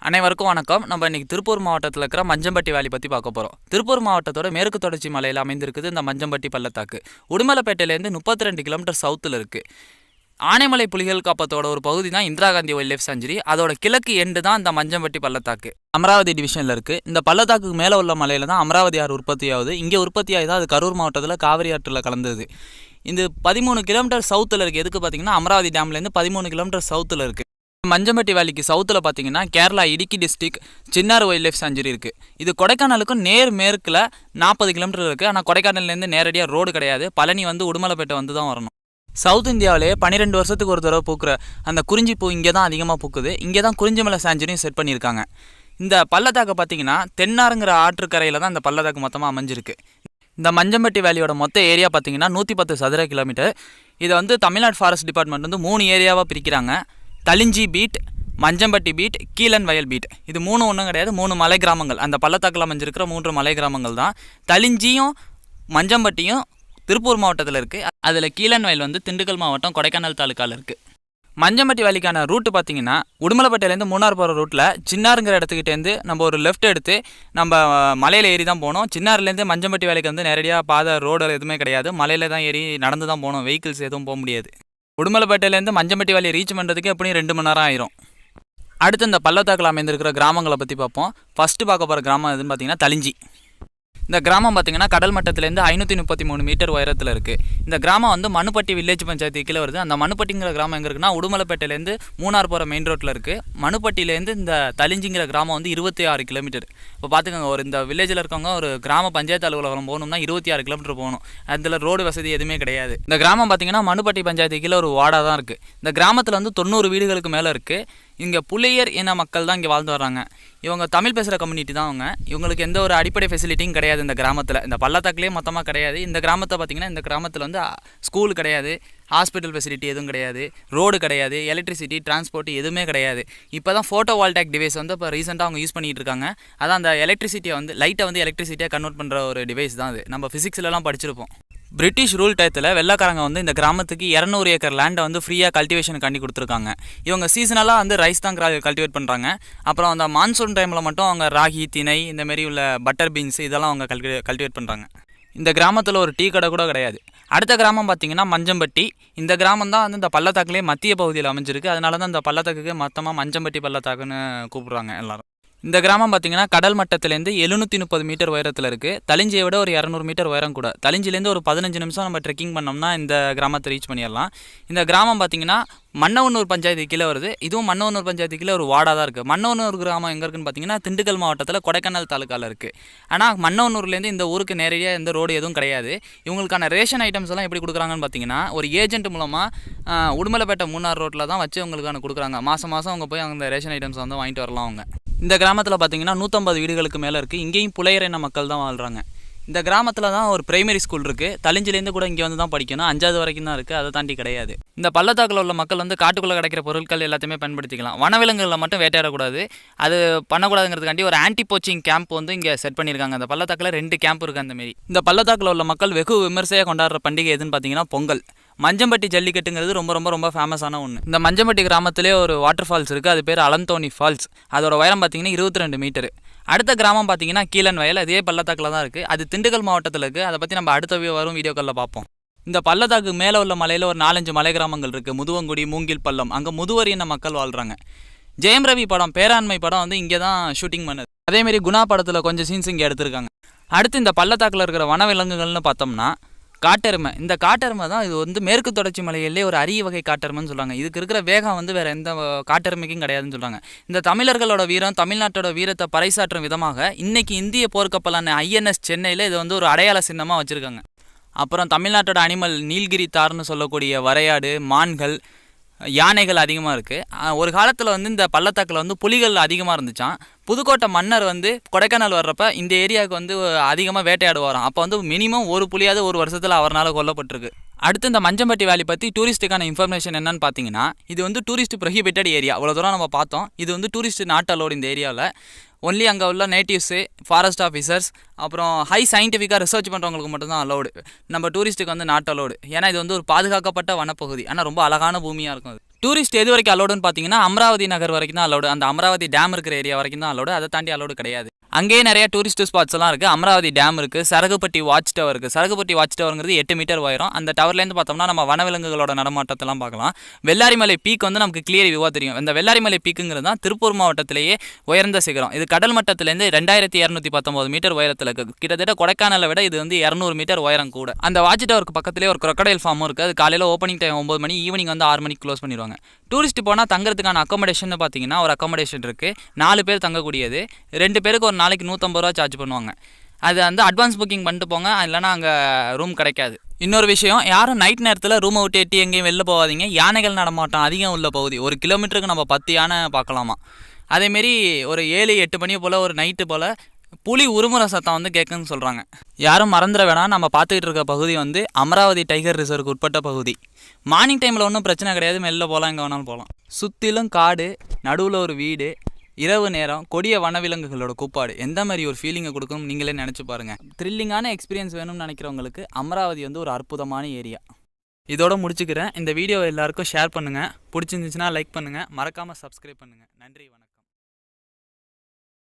அனைவருக்கும் வணக்கம். நம்ம இன்னைக்கு திருப்பூர் மாவட்டத்தில் இருக்கிற மஞ்சம்பட்டி வேலி பற்றி பார்க்க போகிறோம். திருப்பூர் மாவட்டத்தோட மேற்கு தொடர்ச்சி மலையில் அமைந்திருக்குது இந்த மஞ்சம்பட்டி பள்ளத்தாக்கு. உடுமலைப்பேட்டையிலேருந்து 32 கிலோமீட்டர் சவுத்தில் இருக்குது. ஆனைமலை புலிகள் காப்பத்தோட ஒரு பகுதி தான் Indira Gandhi wild life sanctuary. அதோட கிழக்கு எண்டு தான் இந்த மஞ்சம்பட்டி பள்ளத்தாக்கு. அமராவதி டிவிஷனில் இருக்குது. இந்த பள்ளத்தாக்குக்கு மேலே உள்ள மலையில் தான் அமராவதி ஆறு உற்பத்தி ஆகுது. இங்கே உற்பத்தி ஆகி தான் அது கரூர் மாவட்டத்தில் காவிரி ஆற்றில் கலந்தது. இது 13 கிலோமீட்டர் சவுத்தில் இருக்குது. எதுக்கு பார்த்தீங்கன்னா அமராவதி டேம்லேருந்து 13 கிலோமீட்டர் சவுத்தில் இருக்குது. மஞ்சம்பட்டி வேலிக்கு சவுத்தில் பார்த்தீங்கன்னா Kerala Idukki district Chinnar wildlife sanctuary இருக்குது. இது கொடைக்கானலுக்கும் நேர் மேற்கில் 40 கிலோமீட்டர் இருக்குது. ஆனால் கொடைக்கானல்லேருந்து நேரடியாக ரோடு கிடையாது. பழனி உடுமலைப்பேட்டை தான் வரணும். சவுத் இந்தியாவிலே 12 வருஷத்துக்கு ஒரு தடவை பூக்கிற அந்த குறிஞ்சி பூ இங்கே தான் அதிகமாக பூக்குது. இங்கே தான் குறிஞ்சிமலை சாங்சுரியும் செட் பண்ணியிருக்காங்க. இந்த பள்ளத்தாக்கை பார்த்தீங்கன்னா தென்னாறுங்கிற ஆற்றுக்கரையில் தான் இந்த பள்ளத்தாக்கு மொத்தமாக அமைஞ்சிருக்கு. இந்த மஞ்சம்பட்டி வேலியோட மொத்த ஏரியா பார்த்தீங்கன்னா 110 சதுர கிலோமீட்டர். இதை தமிழ்நாடு ஃபாரஸ்ட் டிபார்ட்மெண்ட் 3 ஏரியாவாக பிரிக்கிறாங்க. தளிஞ்சி பீட், மஞ்சம்பட்டி பீட், கீழன் வயல் பீட். இது ஒன்றும் கிடையாது, 3 மலை கிராமங்கள். அந்த பள்ளத்தாக்கில் அமைஞ்சிருக்கிற 3 மலை கிராமங்கள் தான். தளிஞ்சியும் மஞ்சம்பட்டியும் திருப்பூர் மாவட்டத்தில் இருக்குது. அதில் கீழன் வயல் திண்டுக்கல் மாவட்டம் கொடைக்கானல் தாலுக்காவில் இருக்குது. மஞ்சம்பட்டி வேலிக்கான ரூட்டு பார்த்தீங்கன்னா உடுமலைப்பேட்டையிலேருந்து மூணார் போகிற ரூட்டில் சின்னாருங்கிற இடத்துக்கிட்டேருந்து நம்ம ஒரு லெஃப்ட் எடுத்து நம்ம மலையில் ஏறி தான் போகணும். சின்னாறுலேருந்து மஞ்சம்பட்டி வேலைக்கு நேரடியாக பாதை ரோடு எதுவுமே கிடையாது. மலையில் தான் ஏறி நடந்து தான் போகணும். வெஹிக்கிள்ஸ் எதுவும் போக முடியாது. உடுமலைப்பேட்டையிலேருந்து மஞ்சம்பட்டி வேலையை ரீச் பண்ணுறதுக்கு எப்படியும் 2 மணி நேரம் ஆயிரும். அடுத்து இந்த பள்ளத்தாக்கில் அமைந்திருக்கிற கிராமங்களை பற்றி பார்ப்போம். ஃபஸ்ட்டு பார்க்க போகிற கிராமம் எதுன்னு பார்த்தீங்கன்னா தளிஞ்சி. இந்த கிராமம் பார்த்தீங்கன்னா கடல் மட்டத்திலேருந்து 533 மீட்டர் உயரத்தில் இருக்குது. இந்த கிராமம் மண்ணுப்பட்டி வில்லேஜ் பஞ்சாயத்து கீழே வருது. அந்த மண்ணுப்பட்டிங்கிற கிராமம் எங்கே இருக்குன்னா உடுமலைப்பேட்டையிலேருந்து மூணார் போகிற மெயின் ரோட்டில் இருக்குது. மண்ணுப்பட்டியிலேருந்து இந்த தளிஞ்சிங்கிற கிராமம் 26 கிலோமீட்டர். இப்போ பார்த்துக்கோங்க, ஒரு இந்த வில்லேஜில் இருக்கவங்க ஒரு கிராம பஞ்சாயத்து அலுவலகம் போகணும்னா 26 கிலோமீட்டர் போகணும். அதில் ரோடு வசதி எதுவுமே கிடையாது. இந்த கிராமம் பார்த்தீங்கன்னா மண்ணுப்பட்டி பஞ்சாயத்து கீழே ஒரு வார்டாக தான் இருக்குது. இந்த கிராமத்தில் 90 வீடுகளுக்கு மேலே இருக்குது. இங்கே புலையர் இன மக்கள் தான் இங்கே வாழ்ந்து வர்றாங்க. இவங்க தமிழ் பேசுகிற கம்யூனிட்டி தான் அவங்க. இவங்களுக்கு எந்த ஒரு அடிப்படை ஃபெசிலிட்டியும் கிடையாது இந்த கிராமத்தில். இந்த பள்ளத்தாக்குலேயே மொத்தமாக கிடையாது. இந்த கிராமத்தை பார்த்திங்கன்னா இந்த கிராமத்தில் ஸ்கூல் கிடையாது, ஹாஸ்பிட்டல் ஃபெசிலிட்டி எதுவும் கிடையாது, ரோடு கிடையாது, எலக்ட்ரிசிட்டி டிரான்ஸ்போர்ட் எதுவுமே கிடையாது. இப்போ தான் ஃபோட்டோ வால்டாக் டிவைஸ் இப்போ ரீசெண்டாக அவங்க யூஸ் பண்ணிகிட்டு இருக்காங்க. அதான் அந்த எலக்ட்ரிசிட்டியை லைட்டை எலக்ட்ரிசிட்டியாக கன்வெர்ட் பண்ணுற ஒரு டிவைஸ் தான் அது. நம்ம ஃபிசிக்ஸ்லலாம் படிச்சிருப்போம். பிரிட்டிஷ் ரூல் டயத்தில் வெள்ளைக்காரங்க இந்த கிராமத்துக்கு 200 ஏக்கர் லேண்டை ஃப்ரீயாக கல்டிவேஷன் பண்ணி கொடுத்துருக்காங்க. இவங்க சீசனலாக ரைஸ் தான் கல்டிவேட் பண்ணுறாங்க. அப்புறம் அந்த மான்சூன் டைமில் மட்டும் அவங்க ராகி, திணை, இந்தமாரி உள்ள பட்டர் பீன்ஸ் இதெல்லாம் அவங்க கல்டிவேட் பண்ணுறாங்க. இந்த கிராமத்தில் ஒரு டீ கடை கூட கிடையாது. அடுத்த கிராமம் பார்த்திங்கன்னா மஞ்சம்பட்டி. இந்த கிராமம் தான் இந்த பள்ளத்தாக்குலேயே மத்திய பகுதியில் அமைஞ்சிருக்கு. அதனால தான் இந்த பள்ளத்தாக்குக்கு மொத்தமாக மஞ்சம்பட்டி பள்ளத்தாக்குன்னு கூப்பிட்றாங்க எல்லோரும். இந்த கிராமம் பார்த்திங்கன்னா கடல் மட்டத்திலேருந்து 730 மீட்டர் உயரத்தில் இருக்குது. தளிஞ்சியை விட ஒரு 200 மீட்டர் உயரம் கூட. தளிஞ்சிலேருந்து ஒரு 15 நிமிஷம் நம்ம ட்ரெக்கிங் பண்ணோம்னா இந்த கிராமத்தை ரீச் பண்ணிடலாம். இந்த கிராமம் பார்த்திங்கன்னா மன்னவனூர் பஞ்சாயத்து கீழே வருது. இதுவும் மன்னவனூர் பஞ்சாயத்து கீழே ஒரு வார்டாக தான் இருக்குது. மன்னவனூர் கிராமம் எங்கே இருக்குன்னு பார்த்தீங்கன்னா திண்டுக்கல் மாவட்டத்தில் கொடைக்கானல் தாலுக்காவில் இருக்குது. ஆனால் மன்னவனூர்லேருந்து இந்த ஊருக்கு நேரடியாக எந்த ரோடு எதுவும் கிடையாது. இவங்களுக்கான ரேஷன் ஐட்டம்ஸ் எல்லாம் எப்படி கொடுக்குறாங்கன்னு பார்த்தீங்கன்னா ஒரு ஏஜென்ட் மூலமாக உடுமலைப்பேட்டை மூணார் ரோட்டில் தான் வச்சு அவங்களுக்கான கொடுக்குறாங்க. மாதம் அவங்க போய் அந்த ரேஷன் ஐட்டம்ஸ் வாங்கிட்டு வரலாம். அவங்க இந்த கிராமத்தில் பார்த்தீங்கன்னா 150 வீடுகளுக்கு மேலே இருக்குது. இங்கேயும் புலையர் இன மக்கள் தான் வாழ்கிறாங்க. இந்த கிராமத்தில் தான் ஒரு பிரைமரி ஸ்கூல் இருக்குது. தளிஞ்சிலேருந்து கூட இங்கே தான் படிக்கணும். 5வது வரைக்கும் தான் இருக்குது, அதை தாண்டி கிடையாது. இந்த பள்ளத்தாக்கில் உள்ள மக்கள் காட்டுக்குள்ளே கிடைக்கிற பொருட்கள் எல்லாத்தையுமே பயன்படுத்திக்கலாம். வனவிலங்குகளை மட்டும் வேட்டையாடக்கூடாது. அது பண்ணக்கூடாதுங்கிறதுக்காண்டி ஒரு ஆன்டி போச்சிங் கேம்ப் இங்கே செட் பண்ணியிருக்காங்க. அந்த பள்ளத்தாக்கில் 2 கேம்ப் இருக்குது. அந்தமாரி இந்த பள்ளத்தாக்கில் உள்ள மக்கள் வெகு விமர்சையாக கொண்டாடுற பண்டிகை எதுன்னு பார்த்தீங்கன்னா பொங்கல். மஞ்சம்பட்டி ஜல்லிக்கட்டுங்கிறது ரொம்ப ரொம்ப ரொம்ப ஃபேமஸான ஒன்று. இந்த மஞ்சம்பட்டி கிராமத்திலே ஒரு வாட்டர் ஃபால்ஸ் இருக்குது. அது பேர் அலந்தோனி ஃபால்ஸ். அதோட உயரம் பார்த்தீங்கன்னா 22 மீட்டர். அடுத்த கிராமம் பார்த்தீங்கன்னா கீழன் வயல். அதே பள்ளத்தாக்கில் தான் இருக்குது. அது திண்டுக்கல் மாவட்டத்தில் இருக்குது. அதை பற்றி நம்ம அடுத்த வரும் வீடியோக்களில் பார்ப்போம். இந்த பள்ளத்தாக்கு மேலே உள்ள மலையில் ஒரு 4-5 மலை கிராமங்கள் இருக்குது. முதுவங்குடி, மூங்கில் பள்ளம். அங்கே முதுவர் இன மக்கள் வாழ்கிறாங்க. ஜெயம் ரவி படம் பேராண்மை படம் இங்கே தான் ஷூட்டிங் பண்ணுது. அதேமாரி குணா படத்தில் கொஞ்சம் சீன்ஸ் இங்கே எடுத்திருக்காங்க. அடுத்து இந்த பள்ளத்தாக்கில் இருக்கிற வனவிலங்குகள்னு பார்த்தோம்னா காட்டெருமை. இந்த காட்டெருமை தான் இது மேற்கு தொடர்ச்சி மலையிலே ஒரு அரிய வகை காட்டெருமைன்னு சொல்கிறாங்க. இதுக்கு இருக்கிற வேகம் வேறு எந்த காட்டெருமைக்கும் கிடையாதுன்னு சொல்கிறாங்க. இந்த தமிழர்களோட வீரம், தமிழ்நாட்டோட வீரத்தை பறைசாற்றும் விதமாக இன்றைக்கி இந்திய போர்க்கப்பலான INS சென்னையில் இது ஒரு அடையாள சின்னமாக வச்சுருக்காங்க. அப்புறம் தமிழ்நாட்டோட அனிமல் நீல்கிரி தார்னு சொல்லக்கூடிய வரையாடு, மான்கள், யானைகள் அதிகமாக இருக்குது. ஒரு காலத்தில் இந்த பள்ளத்தாக்கில் புலிகள் அதிகமாக இருந்துச்சான். புதுக்கோட்டை மன்னர் கொடைக்கானல் வர்றப்ப இந்த ஏரியாவுக்கு அதிகமாக வேட்டையாடுவாராம். அப்போ மினிமம் ஒரு புலியாவது ஒரு வருஷத்தில் அவரால் கொல்லப்பட்டிருக்கு. அடுத்து இந்த மஞ்சம்பட்டி வேலி பற்றி டூரிஸ்ட்டுக்கான இன்ஃபர்மேஷன் என்னன்னு பார்த்தீங்கன்னா, இது வந்து டூரிஸ்ட் ப்ரொஹிபிட்டட் ஏரியா. அவ்வளோ தூரம் நம்ம பார்த்தோம். இது வந்து டூரிஸ்ட் நாட் அலோடு இந்த ஏரியாவில். ஒன்லி அங்கே உள்ள நேட்டிவ்ஸு, ஃபாரஸ்ட் ஆஃபீஸர்ஸ், அப்புறம் ஹை சயின்டிஃபிக்காக ரிசர்ச் பண்ணுறவங்களுக்கு மட்டும்தான் அலோடு. நம்ம டூரிஸ்ட்டுக்கு வந்து நாட் அலோடு. ஏன்னா இது வந்து ஒரு பாதுகாக்கப்பட்ட வனப்பகுதி. ஆனால் ரொம்ப அழகான பூமியாக இருக்கும் அது. டூரிஸ்ட் எது வரைக்கும் அலோடுன்னு பார்த்தீங்கன்னா, அமராவதி நகர் வரைக்கும் தான் அலோடு. அந்த அமராவதி டேம் இருக்கிற ஏரியா வரைக்கும் தான் அலோடு. அதை தாண்டி அலோடு கிடையாது. அங்கேயே நிறைய டூரிஸ்ட் ஸ்பாட்ஸ் எல்லாம் இருக்குது. அமராவதி டேம் இருக்குது, சரகுப்பட்டி வாட்ச் டவர் இருக்குது. சரகுப்பட்டி வாட்ச் டவருங்கிறது 8 மீட்டர் உயரம். அந்த டவர்லேருந்து பார்த்தோம்னா நம்ம வனவிலங்குகளோட நடமாட்டத்தெல்லாம் பார்க்கலாம். வெள்ளாரிமலை பீக் வந்து நமக்கு கிளியர் வியூவாக தெரியும். இந்த வெள்ளாரிமலை பீக்குங்கிறது தான் திருப்பூர் மாவட்டத்திலேயே உயர்ந்த சிகரம். இது கடல் மட்டத்திலேருந்து 2219 மீட்டர் உயரத்தில் இருக்குது. கிட்டத்தட்ட கொடைக்கானலை விட இது வந்து 200 மீட்டர் உயரம் கூட. அந்த வாட்ச் டவருக்கு பக்கத்திலே ஒரு crocodile ஃபார்மும் இருக்குது. அது காலையில் ஓப்பனிங் டைம் 9 மணி, ஈவினிங் வந்து 6 மணிக்கு க்ளோஸ் பண்ணிடுவாங்க. டூரிஸ்ட் போனால் தங்குறதுக்கான அக்காமடேஷன் பார்த்தீங்கன்னா ஒரு அக்காமடேஷன் இருக்குது. 4 பேர் தங்கக்கூடியது. 2 பேருக்கு ஒரு நாளைக்கு 150 ரூபா சார்ஜ் பண்ணுவாங்க. அது வந்து அட்வான்ஸ் புக்கிங் பண்ணிட்டு போங்க, இல்லைனா அங்கே ரூம் கிடைக்காது. இன்னொரு விஷயம், யாரும் நைட் நேரத்தில் ரூமை விட்டு எட்டி எங்கேயும் வெளில போகாதீங்க. யானைகள் நடமாட்டம் அதிகம் உள்ள பகுதி. 1 கிலோமீட்டருக்கு நம்ம 10 யானை பார்க்கலாமா. அதேமாரி ஒரு 7-8 மணி போல் ஒரு நைட்டு போல் புலி உருமுற சத்தம் வந்து கேட்குன்னு சொல்கிறாங்க. யாரும் மறந்துட வேணாம், நம்ம பார்த்துக்கிட்டு இருக்க பகுதி வந்து அமராவதி டைகர் ரிசர்வுக்கு உட்பட்ட பகுதி. மார்னிங் டைமில் ஒன்றும் பிரச்சனை கிடையாது, வெளில போகலாம், எங்கே வேணாலும் போகலாம். சுற்றிலும் காடு, நடுவில் ஒரு வீடு, இரவு நேரம், கொடிய வனவிலங்குகளோட கூப்பாடு எந்த மாதிரி ஒரு ஃபீலிங்கை கொடுக்கும் நீங்களே நினச்சி பாருங்கள். த்ரில்லிங்கான எக்ஸ்பீரியன்ஸ் வேணும்னு நினைக்கிறவங்களுக்கு அமராவதி வந்து ஒரு அற்புதமான ஏரியா. இதோட முடிச்சுக்கிறேன். இந்த வீடியோவை எல்லாருக்கும் ஷேர் பண்ணுங்கள். பிடிச்சிருந்துச்சுன்னா லைக் பண்ணுங்கள். மறக்காமல் சப்ஸ்கிரைப் பண்ணுங்கள். நன்றி, வணக்கம்.